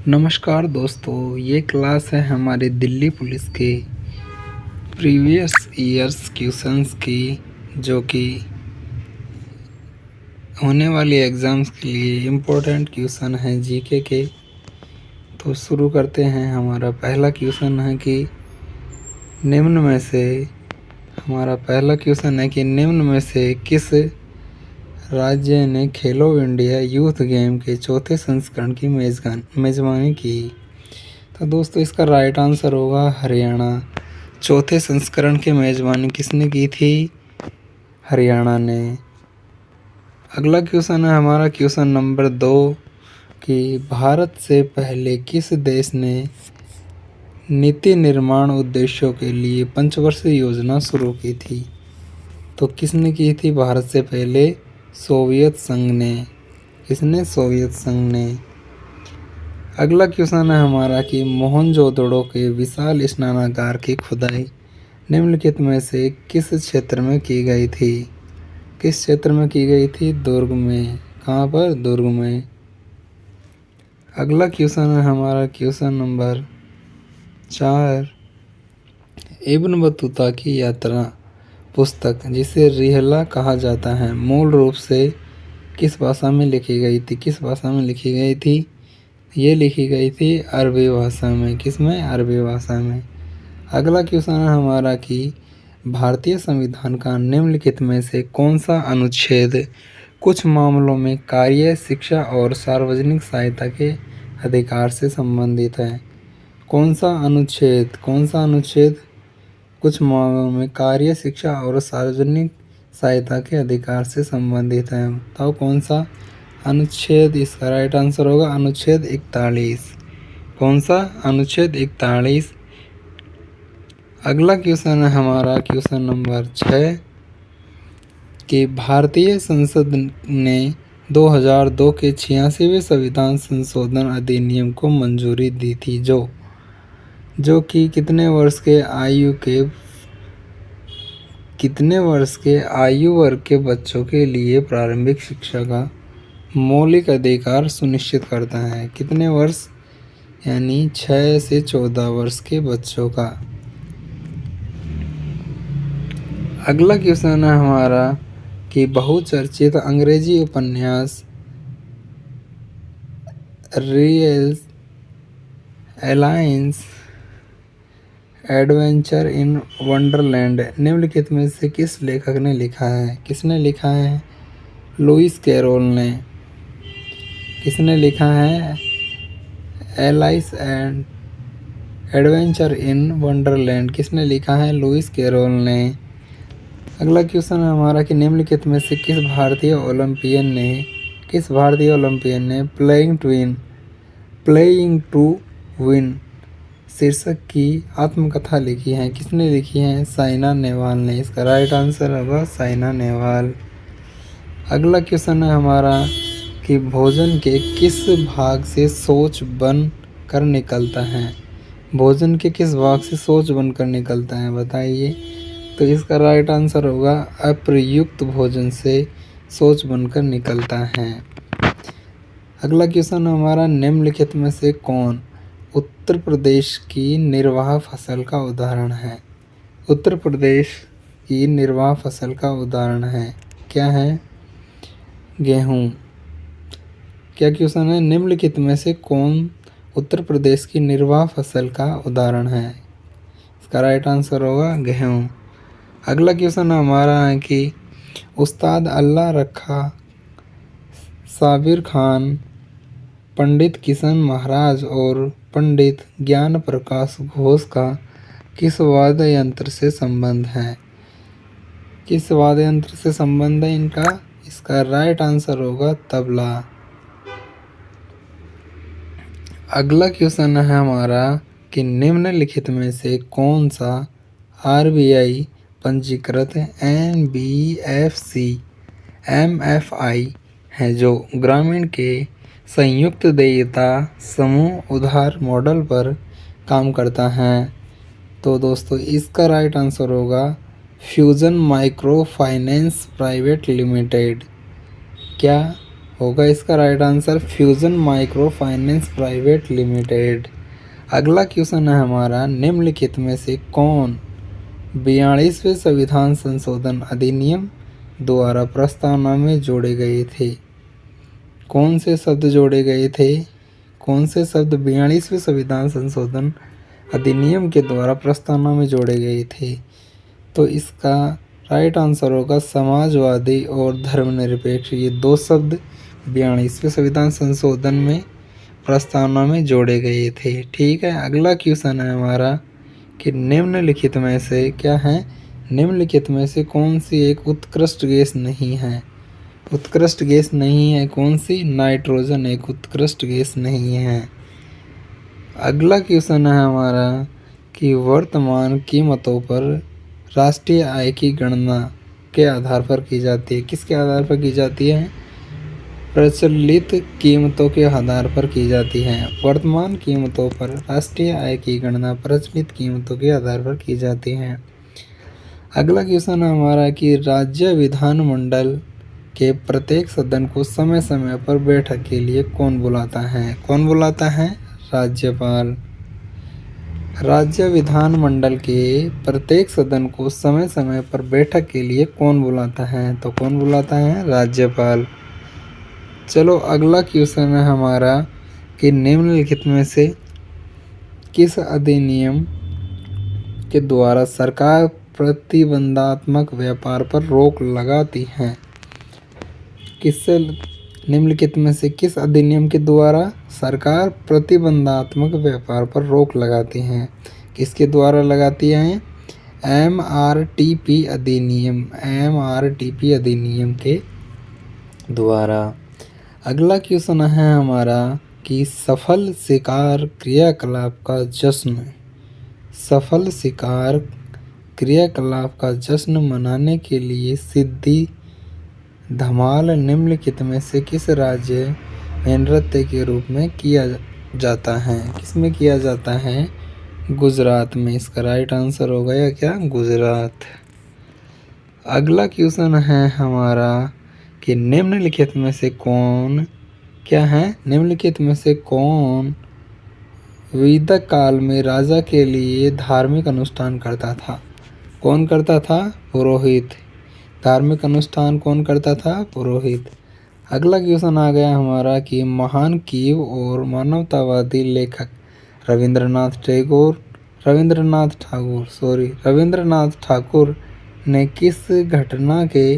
नमस्कार दोस्तों, ये क्लास है हमारे दिल्ली पुलिस के प्रीवियस ईयर्स क्वेश्चंस की, जो कि होने वाली एग्ज़ाम्स के लिए इम्पोर्टेंट क्वेश्चन हैं जीके के। तो शुरू करते हैं। हमारा पहला क्वेश्चन है कि निम्न में से किस राज्य ने खेलो इंडिया यूथ गेम के चौथे संस्करण की मेज़बानी की। तो दोस्तों, इसका राइट आंसर होगा हरियाणा। चौथे संस्करण की मेज़बानी किसने की थी? हरियाणा ने। अगला क्वेश्चन है हमारा क्वेश्चन नंबर 2 कि भारत से पहले किस देश ने नीति निर्माण उद्देश्यों के लिए पंचवर्षीय योजना शुरू की थी? तो किसने की थी भारत से पहले? सोवियत संघ ने। किसने? सोवियत संघ ने। अगला क्वेश्चन है हमारा कि मोहनजोदड़ो के विशाल स्नानागार की खुदाई निम्नलिखित में से किस क्षेत्र में की गई थी? किस क्षेत्र में की गई थी? दुर्ग में। कहाँ पर? दुर्ग में। अगला क्वेश्चन है हमारा क्वेश्चन नंबर 4। इब्न बतूता की यात्रा पुस्तक, जिसे रिहला कहा जाता है, मूल रूप से किस भाषा में लिखी गई थी? किस भाषा में लिखी गई थी? ये लिखी गई थी अरबी भाषा में। किसमें? अरबी भाषा में। अगला क्वेश्चन है हमारा कि भारतीय संविधान का निम्नलिखित में से कौन सा अनुच्छेद कुछ मामलों में कार्य, शिक्षा और सार्वजनिक सहायता के अधिकार से संबंधित है? कौन सा अनुच्छेद कुछ मामलों में कार्य, शिक्षा और सार्वजनिक सहायता के अधिकार से संबंधित है? बताओ कौन सा अनुच्छेद? इसका राइट आंसर होगा अनुच्छेद 41। कौन सा? अनुच्छेद 41। अगला क्वेश्चन है हमारा क्वेश्चन नंबर 6 कि भारतीय संसद ने 2002 के 86वें संविधान संशोधन अधिनियम को मंजूरी दी थी, जो कि कितने वर्ष के आयु वर्ग के बच्चों के लिए प्रारंभिक शिक्षा का मौलिक अधिकार सुनिश्चित करता है? कितने वर्ष? यानी 6 से 14 वर्ष के बच्चों का। अगला क्वेश्चन है हमारा कि बहुचर्चित अंग्रेजी उपन्यास रियल एलायंस एडवेंचर इन वंडरलैंड निम्नलिखित में से किस लेखक ने लिखा है? किसने लिखा है? लुइस कैरोल ने। किसने लिखा है? Alias and adventure in Wonderland किसने लिखा है? लुइस कैरोल ने। अगला क्वेश्चन है हमारा कि निम्नलिखित में से किस भारतीय ओलंपियन ने प्लेइंग टू विन शीर्षक की आत्मकथा लिखी है? किसने लिखी है? साइना नेहवाल ने। इसका राइट आंसर होगा साइना नेहवाल। अगला क्वेश्चन है हमारा कि भोजन के किस भाग से शौच बन कर निकलता है? भोजन के किस भाग से शौच बनकर निकलता है? बताइए। तो इसका राइट आंसर होगा अप्रयुक्त भोजन से शौच बनकर निकलता है। अगला क्वेश्चन हमारा निम्नलिखित में से कौन उत्तर प्रदेश की निर्वाह फसल का उदाहरण है? उत्तर प्रदेश की निर्वाह फसल का उदाहरण है, क्या है? गेहूँ। क्या क्वेश्चन है? निम्नलिखित में से कौन उत्तर प्रदेश की निर्वाह फसल का उदाहरण है? इसका राइट आंसर होगा गेहूँ। अगला क्वेश्चन हमारा है कि उस्ताद अल्लाह रखा साबिर खान, पंडित किशन महाराज और पंडित ज्ञान प्रकाश घोष का किस वाद्य यंत्र से संबंध है? किस वाद्य यंत्र से संबंध है इनका? इसका राइट आंसर होगा तबला। अगला क्वेश्चन है हमारा कि निम्नलिखित में से कौन सा आरबीआई पंजीकृत एनबीएफसी एमएफआई है जो ग्रामीण के संयुक्त देयता समूह उधार मॉडल पर काम करता है? तो दोस्तों, इसका राइट आंसर होगा fusion micro finance private limited. क्या? होगा इसका right answer fusion micro finance private limited. अगला क्वेश्चन है हमारा, निम्नलिखित में से कौन 42वें संविधान संशोधन अधिनियम द्वारा प्रस्तावना में जोड़े गए थे? कौन से शब्द जोड़े गए थे? कौन से शब्द 42वें संविधान संशोधन अधिनियम के द्वारा प्रस्तावना में जोड़े गए थे? तो इसका राइट आंसर होगा समाजवादी और धर्मनिरपेक्ष। ये दो शब्द 42वें संविधान संशोधन में प्रस्तावना में जोड़े गए थे। ठीक है, अगला क्वेश्चन है हमारा कि निम्नलिखित में से क्या है, निम्नलिखित में से कौन सी एक उत्कृष्ट गैस नहीं है? उत्कृष्ट गैस नहीं है कौन सी? नाइट्रोजन एक उत्कृष्ट गैस नहीं है। अगला क्वेश्चन है हमारा कि वर्तमान कीमतों पर राष्ट्रीय आय की गणना के आधार पर की जाती है। किसके आधार पर की जाती है? प्रचलित कीमतों के आधार पर की जाती है। वर्तमान कीमतों पर राष्ट्रीय आय की गणना प्रचलित कीमतों के आधार पर की जाती है। अगला क्वेश्चन है हमारा कि राज्य विधानमंडल के प्रत्येक सदन को समय समय पर बैठक के लिए कौन बुलाता है? कौन बुलाता है? राज्यपाल। राज्य विधानमंडल के प्रत्येक सदन को समय समय पर बैठक के लिए कौन बुलाता है? तो कौन बुलाता है? राज्यपाल। चलो अगला क्वेश्चन है हमारा कि निम्नलिखित में से किस अधिनियम के द्वारा सरकार प्रतिबंधात्मक व्यापार पर रोक लगाती है? किससे? निम्नलिखित में से किस अधिनियम के द्वारा सरकार प्रतिबंधात्मक व्यापार पर रोक लगाती है? किसके द्वारा लगाती है? MRTP अधिनियम, MRTP अधिनियम के द्वारा। अगला क्वेश्चन है हमारा कि सफल शिकार क्रियाकलाप का जश्न, सफल शिकार क्रियाकलाप का जश्न मनाने के लिए सिद्धि धमाल निम्नलिखित में से किस राज्य में नृत्य के रूप में किया जाता है? किसमें किया जाता है? गुजरात में। इसका राइट आंसर हो गया क्या? गुजरात। अगला क्वेश्चन है हमारा कि निम्नलिखित में से कौन क्या है? निम्नलिखित में से कौन वैदिक काल में राजा के लिए धार्मिक अनुष्ठान करता था? कौन करता था? पुरोहित। धार्मिक अनुष्ठान कौन करता था? पुरोहित। अगला क्वेश्चन आ गया हमारा कि महान कवि और मानवतावादी लेखक रविंद्रनाथ ठाकुर ने किस घटना के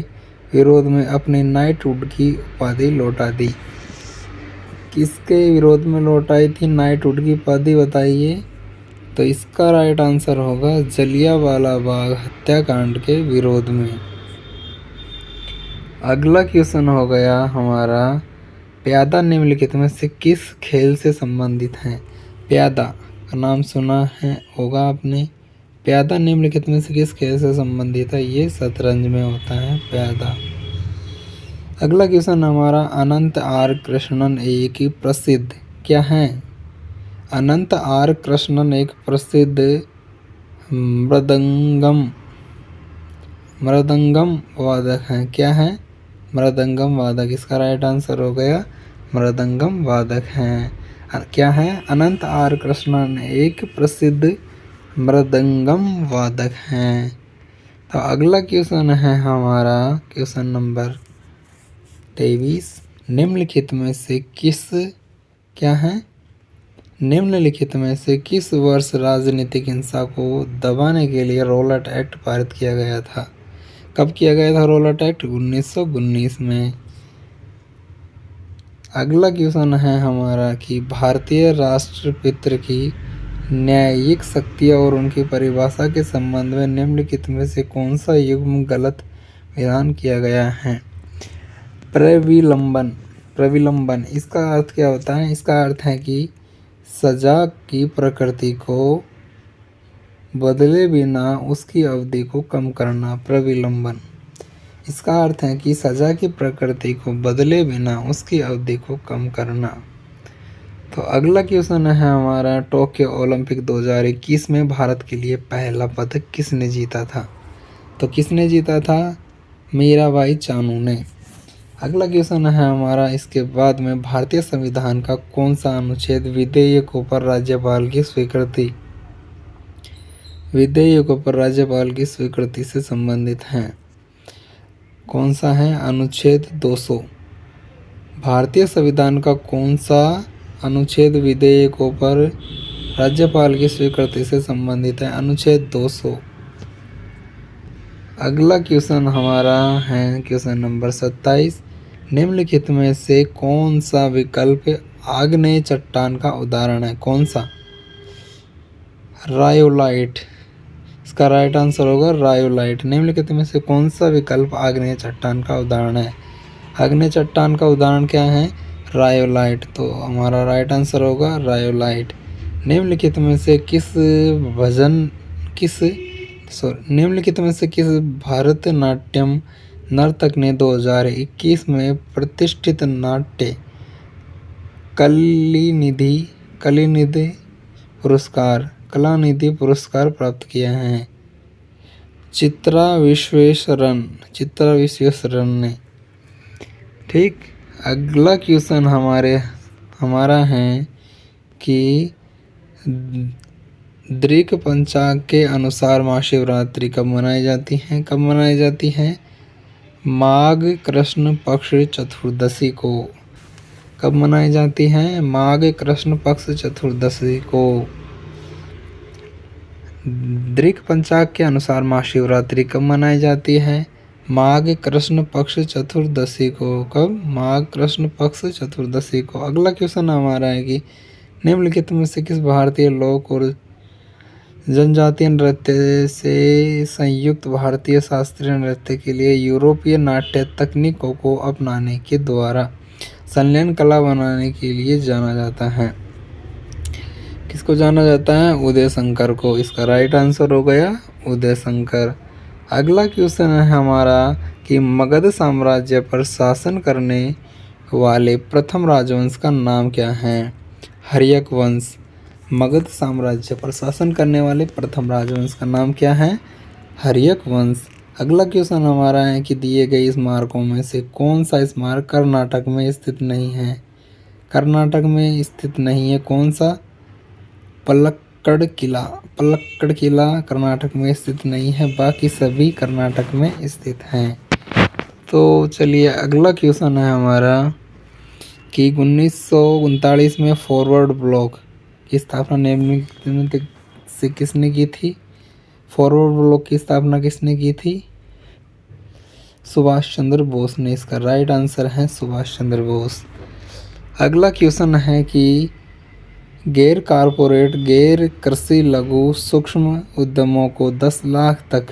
विरोध में अपनी नाइटहुड की उपाधि लौटा दी? किसके विरोध में लौटाई थी नाइटहुड की उपाधि, बताइए? तो इसका राइट आंसर होगा जलियांवाला बाग हत्याकांड के विरोध में। अगला क्वेश्चन हो गया हमारा, प्यादा निम्नलिखित में से किस खेल से संबंधित है? प्यादा का नाम सुना है होगा आपने। प्यादा निम्नलिखित में से किस खेल से संबंधित है? ये शतरंज में होता है प्यादा। अगला क्वेश्चन हमारा, अनंत आर कृष्णन एक प्रसिद्ध क्या है? अनंत आर कृष्णन एक प्रसिद्ध मृदंगम वादक हैं। क्या है? मृदंगम वादक। इसका राइट आंसर हो गया मृदंगम वादक हैं। क्या है? अनंत आर कृष्णन एक प्रसिद्ध मृदंगम वादक हैं। तो अगला क्वेश्चन है हमारा क्वेश्चन नंबर 23, निम्नलिखित में से किस क्या है? निम्नलिखित में से किस वर्ष राजनीतिक हिंसा को दबाने के लिए रॉलेट एक्ट पारित किया गया था? कब किया गया था रॉलेट एक्ट? 1919 में। अगला क्वेश्चन है हमारा कि भारतीय राष्ट्रपिता की न्यायिक शक्तियाँ और उनकी परिभाषा के संबंध में निम्नलिखित में से कौन सा युग्म गलत विधान किया गया है? प्रविलंबन। इसका अर्थ क्या होता है? इसका अर्थ है कि सजा की प्रकृति को बदले बिना उसकी अवधि को कम करना, प्रविलंबन। इसका अर्थ है कि सजा की प्रकृति को बदले बिना उसकी अवधि को कम करना। तो अगला क्वेश्चन है हमारा, टोक्यो ओलंपिक 2021 में भारत के लिए पहला पदक किसने जीता था? तो किसने जीता था? मीराबाई चानू ने। अगला क्वेश्चन है हमारा इसके बाद में, भारतीय संविधान का कौन सा अनुच्छेद विधेयकों पर राज्यपाल की स्वीकृति से संबंधित है? कौन सा है? अनुच्छेद 200। भारतीय संविधान का कौन सा अनुच्छेद विधेयकों पर राज्यपाल की स्वीकृति से संबंधित है? अनुच्छेद 200। अगला क्वेश्चन हमारा है क्वेश्चन नंबर 27। निम्नलिखित में से कौन सा विकल्प आग्नेय चट्टान का उदाहरण है? कौन सा? रायोलाइट। इसका राइट आंसर होगा रायोलाइट। निम्नलिखित में से कौन सा विकल्प आग्नेय चट्टान का उदाहरण है? आग्नेय चट्टान का उदाहरण क्या है? रायोलाइट। तो हमारा राइट आंसर होगा रायोलाइट। निम्नलिखित में से किस भरतनाट्यम नर्तक ने 2021 में प्रतिष्ठित नाट्य कलानिधि पुरस्कार प्राप्त किया है? चित्रा विश्वेश्वरन ने। ठीक। अगला क्वेश्चन हमारा है कि दृक पंचांग के अनुसार महाशिवरात्रि कब मनाई जाती है? माघ कृष्ण पक्ष चतुर्दशी को। कब मनाई जाती है? माघ कृष्ण पक्ष चतुर्दशी को। दृक पंचांग के अनुसार महाशिवरात्रि कब मनाई जाती है? माघ कृष्ण पक्ष चतुर्दशी को। कब? माघ कृष्ण पक्ष चतुर्दशी को। अगला क्वेश्चन हमारा है कि निम्नलिखित में से किस भारतीय लोक और जनजातीय नृत्य से संयुक्त भारतीय शास्त्रीय नृत्य के लिए यूरोपीय नाट्य तकनीकों को अपनाने के द्वारा संलयन कला बनाने के लिए जाना जाता है? किसको जाना जाता है? उदय शंकर को। इसका राइट आंसर हो गया उदय शंकर। अगला क्वेश्चन है हमारा कि मगध साम्राज्य पर शासन करने वाले प्रथम राजवंश का नाम क्या है? हर्यक वंश। मगध साम्राज्य पर शासन करने वाले प्रथम राजवंश का नाम क्या है? हर्यक वंश। अगला क्वेश्चन हमारा है कि दिए गए स्मारकों में से कौन सा स्मारक कर्नाटक में स्थित नहीं है? कौन सा? पलक्कड़ किला कर्नाटक में स्थित नहीं है, बाकी सभी कर्नाटक में स्थित हैं। तो चलिए अगला क्वेश्चन है हमारा कि 1939 में फॉरवर्ड ब्लॉक की स्थापना निम्नलिखित से किसने की थी? फॉरवर्ड ब्लॉक की स्थापना किसने की थी? सुभाष चंद्र बोस ने। इसका राइट आंसर है सुभाष चंद्र बोस। अगला क्वेश्चन है कि गैर कृषि लघु सूक्ष्म उद्यमों को 10 लाख तक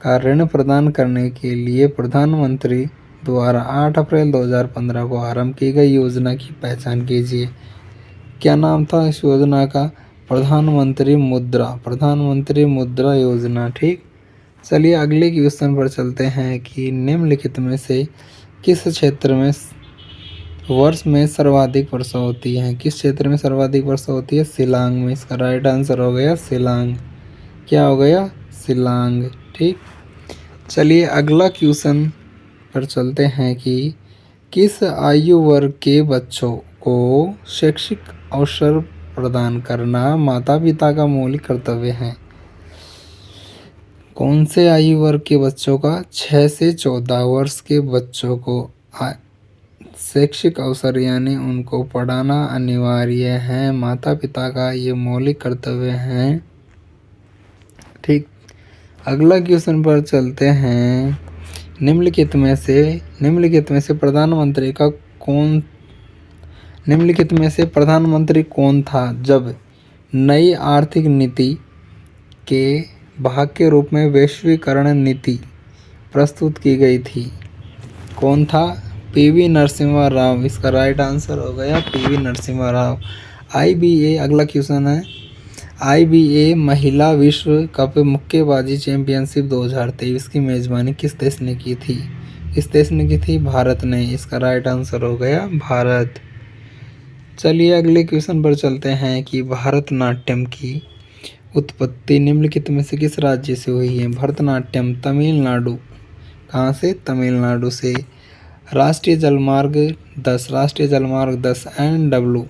का ऋण प्रदान करने के लिए प्रधानमंत्री द्वारा 8 अप्रैल 2015 को आरंभ की गई योजना की पहचान कीजिए। क्या नाम था इस योजना का? प्रधानमंत्री मुद्रा योजना। ठीक। चलिए अगले क्वेश्चन पर चलते हैं कि निम्नलिखित में से किस क्षेत्र में वर्ष में सर्वाधिक वर्षा होती है? किस क्षेत्र में सर्वाधिक वर्षा होती है? शिलांग में। इसका राइट आंसर हो गया शिलांग। क्या हो गया? शिलांग। ठीक। चलिए अगला क्वेश्चन पर चलते हैं कि किस आयु वर्ग के बच्चों को शैक्षिक अवसर प्रदान करना माता पिता का मौलिक कर्तव्य है? कौन से आयु वर्ग के बच्चों का? 6 से 14 वर्ष के बच्चों को शैक्षिक अवसर यानी उनको पढ़ाना अनिवार्य है। माता पिता का ये मौलिक कर्तव्य है। ठीक। अगला क्वेश्चन पर चलते हैं। निम्नलिखित में से प्रधानमंत्री कौन था जब नई आर्थिक नीति के भाग के रूप में वैश्वीकरण नीति प्रस्तुत की गई थी? कौन था? पीवी नरसिम्हा राव। इसका राइट आंसर हो गया पीवी नरसिम्हा राव। IBA अगला क्वेश्चन है, IBA महिला विश्व कप मुक्केबाजी चैंपियनशिप 2023 की मेजबानी किस देश ने की थी? भारत ने। इसका राइट आंसर हो गया भारत। चलिए अगले क्वेश्चन पर चलते हैं कि भरतनाट्यम की उत्पत्ति निम्नलिखित में से किस राज्य से हुई है? भरतनाट्यम तमिलनाडु। कहाँ से? तमिलनाडु से। राष्ट्रीय जलमार्ग 10, राष्ट्रीय जलमार्ग 10 NW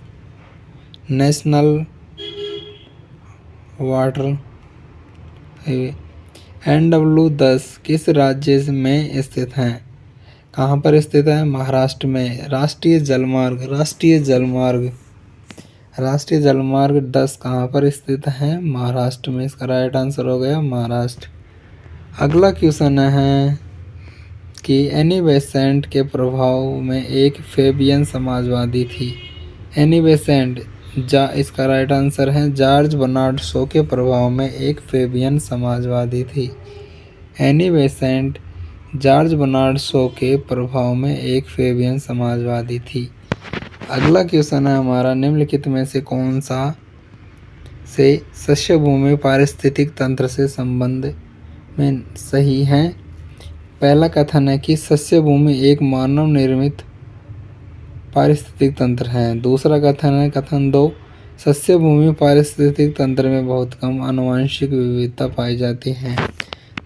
national water highway NW10 किस राज्य में स्थित है? कहाँ पर स्थित है? महाराष्ट्र में। राष्ट्रीय जलमार्ग 10 कहाँ पर स्थित है? महाराष्ट्र में। इसका राइट आंसर हो गया महाराष्ट्र। अगला क्वेश्चन है कि एनी बेसेंट के प्रभाव में एक फेबियन समाजवादी थी। एनी बेसेंट इसका राइट आंसर है जॉर्ज बर्नार्ड शो के प्रभाव में एक फेबियन समाजवादी थी। Annie Besant George Bernard Shaw के प्रभाव में एक फेबियन समाजवादी थी। अगला क्वेश्चन है हमारा, निम्नलिखित में से कौन सा से शस्य भूमि पारिस्थितिक तंत्र से संबंध में सही है? पहला कथन है कि शस्य भूमि एक मानव निर्मित पारिस्थितिक तंत्र है। दूसरा कथन है, कथन 2, शस्य भूमि पारिस्थितिक तंत्र में बहुत कम आनुवंशिक विविधता पाई जाती है।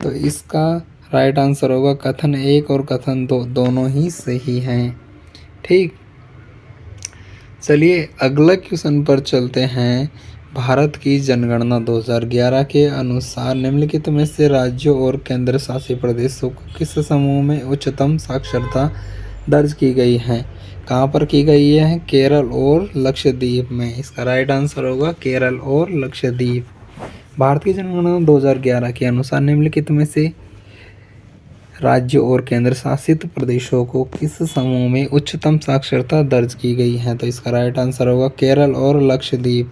तो इसका राइट आंसर होगा कथन 1 और कथन 2 दोनों ही सही हैं। ठीक, चलिए अगला क्वेश्चन पर चलते हैं। भारत की जनगणना 2011 के अनुसार निम्नलिखित में से राज्यों और केंद्र शासित प्रदेशों को किस समूह में उच्चतम साक्षरता दर्ज की गई है? कहाँ पर की गई है? केरल और लक्षद्वीप में। इसका राइट आंसर होगा केरल और लक्षद्वीप। भारत की जनगणना 2011 के अनुसार निम्नलिखित में से राज्यों और केंद्र शासित प्रदेशों को किस समूह में उच्चतम साक्षरता दर्ज की गई है? तो इसका राइट आंसर होगा केरल और लक्षद्वीप।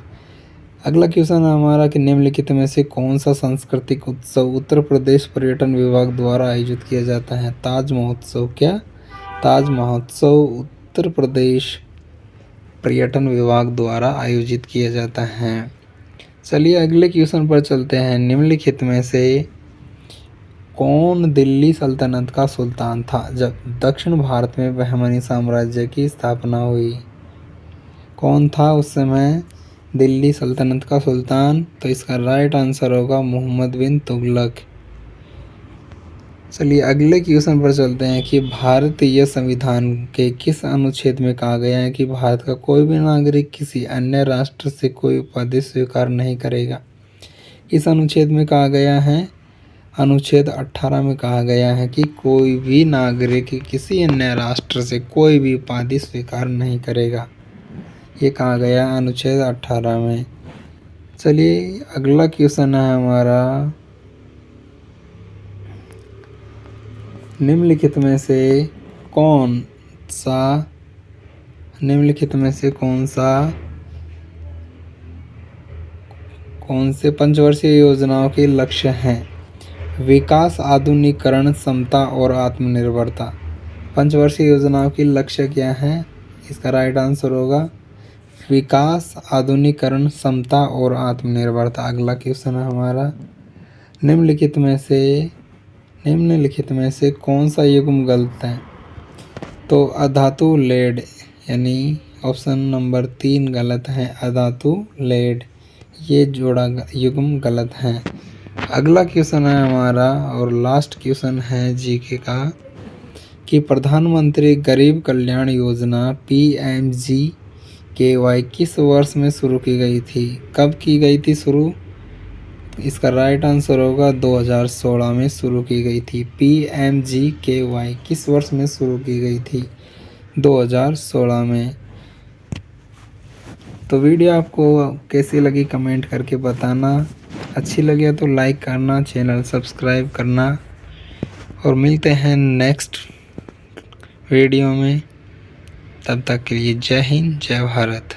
अगला क्वेश्चन है हमारा कि निम्नलिखित में से कौन सा सांस्कृतिक उत्सव उत्तर प्रदेश पर्यटन विभाग द्वारा आयोजित किया जाता है? ताज महोत्सव। क्या? ताज महोत्सव उत्तर प्रदेश पर्यटन विभाग द्वारा आयोजित किया जाता है। चलिए अगले क्वेश्चन पर चलते हैं। निम्नलिखित में से कौन दिल्ली सल्तनत का सुल्तान था जब दक्षिण भारत में बहमनी साम्राज्य की स्थापना हुई? कौन था उस समय दिल्ली सल्तनत का सुल्तान? तो इसका राइट आंसर होगा मोहम्मद बिन तुगलक। चलिए अगले क्वेश्चन पर चलते हैं कि भारतीय संविधान के किस अनुच्छेद में कहा गया है कि भारत का कोई भी नागरिक किसी अन्य राष्ट्र से कोई उपाधि स्वीकार नहीं करेगा? किस अनुच्छेद में कहा गया है? अनुच्छेद 18 में कहा गया है कि कोई भी नागरिक किसी अन्य राष्ट्र से कोई भी उपाधि स्वीकार नहीं करेगा। ये कहा गया अनुच्छेद 18 में। चलिए अगला क्वेश्चन है हमारा, निम्नलिखित में से कौन से पंचवर्षीय योजनाओं के लक्ष्य हैं? विकास, आधुनिकीकरण, समता और आत्मनिर्भरता। पंचवर्षीय योजनाओं के लक्ष्य क्या हैं? इसका राइट आंसर होगा विकास, आधुनिकीकरण, समता और आत्मनिर्भरता। अगला क्वेश्चन है हमारा, निम्नलिखित में से कौन सा युग्म गलत है? तो अधातु लेड यानी ऑप्शन नंबर 3 गलत है। अधातु लेड ये जोड़ा युग्म गलत है। अगला क्वेश्चन है हमारा और लास्ट क्वेश्चन है जीके का कि प्रधानमंत्री गरीब कल्याण योजना PMGKY किस वर्ष में शुरू की गई थी? कब की गई थी शुरू? इसका राइट आंसर होगा 2016 में शुरू की गई थी। PMGKY किस वर्ष में शुरू की गई थी? 2016 में। तो वीडियो आपको कैसी लगी कमेंट करके बताना। अच्छी लगे तो लाइक करना, चैनल सब्सक्राइब करना और मिलते हैं नेक्स्ट वीडियो में। तब तक के लिए जय हिंद, जय भारत।